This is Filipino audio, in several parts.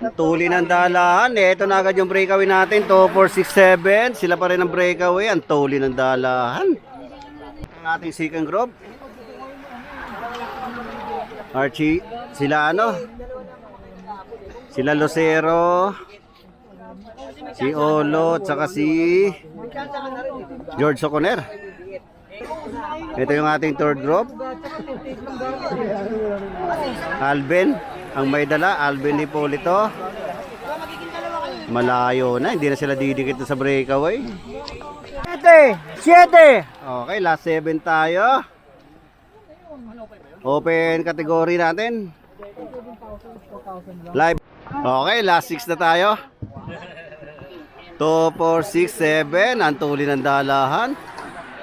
Tuli ng dalahan. Ito na agad yung breakaway natin. 2, 4, 6, 7. Sila pa rin ang breakaway. Ang tuli ng dalahan. Ang ating second group. Archie. Sila ano? Sila Lucero. Si Olo. Tsaka si George Soconer. Ito yung ating third group. Alvin. Ang may dala, Alvin Hipolito. Malayo na, hindi na sila didikit sa breakaway. 7. Okay, last 7 tayo. Open category natin. Live. Okay, last 6 na tayo. 2, 4, 6, 7. Ang tuli ng dalahan.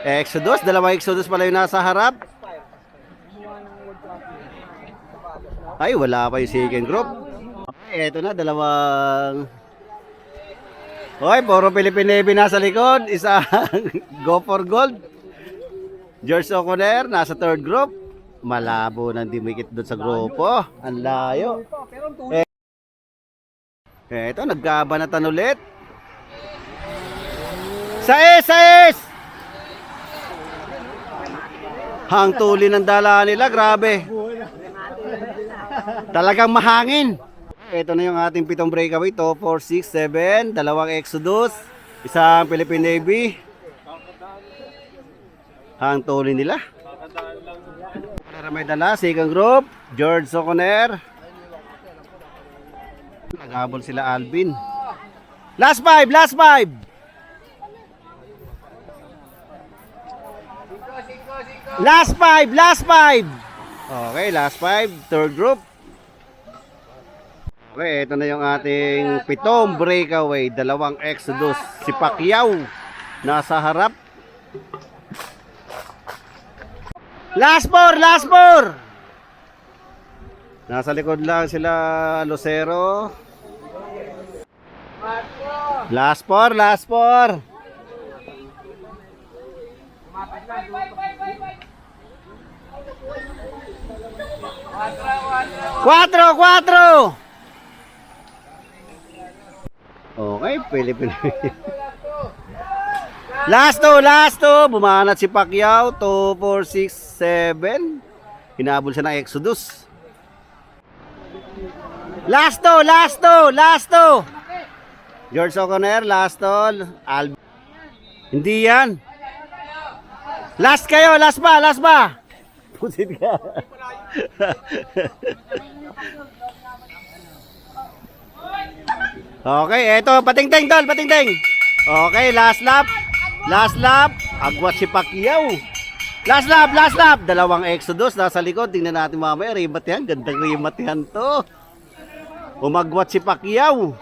Exodus, dalawang Exodus pala yung nasa harap. Ay, wala pa yung second group. Okay, eto na, dalawang... Hoy, puro Philippine Navy nasa likod. Isang go for gold. George O'Connor, nasa third group. Malabo nang dimikit doon sa grupo. Ang layo. Eto, nagkabanatan ulit. Sais! Hang tuli ng dala nila, grabe. Talagang mahangin. Ito na yung ating pitong breakaway. 2, 4, 6, 7. Dalawang Exodus. Isang Philippine Navy. Hang tuli nila. May dala. Second group. George Soconer. Naghabol sila Alvin. Last 5. Last 5. Okay, last 5. Third group. Okay, ito na yung ating pitong breakaway. Dalawang Exodus. Si Pacquiao nasa harap. Last 4. Nasa likod lang sila Lucero. Last 4. 4. Okay, Philippine. Last 2. Bumanat si Pacquiao. 2, 4, 6, 7. Hinabol siya ng Exodus. Last 2. George O'Connor, last 2. Hindi yan. Last kayo, last ba? Pusit ka. Okay, eto, patingting. Okay, last lap. Agwat si Pacquiao. Last lap. Dalawang Exodus nasa likod. Tingnan natin mamaya, rimat yan. Gandang rimat yan to. Umagwat si Pacquiao.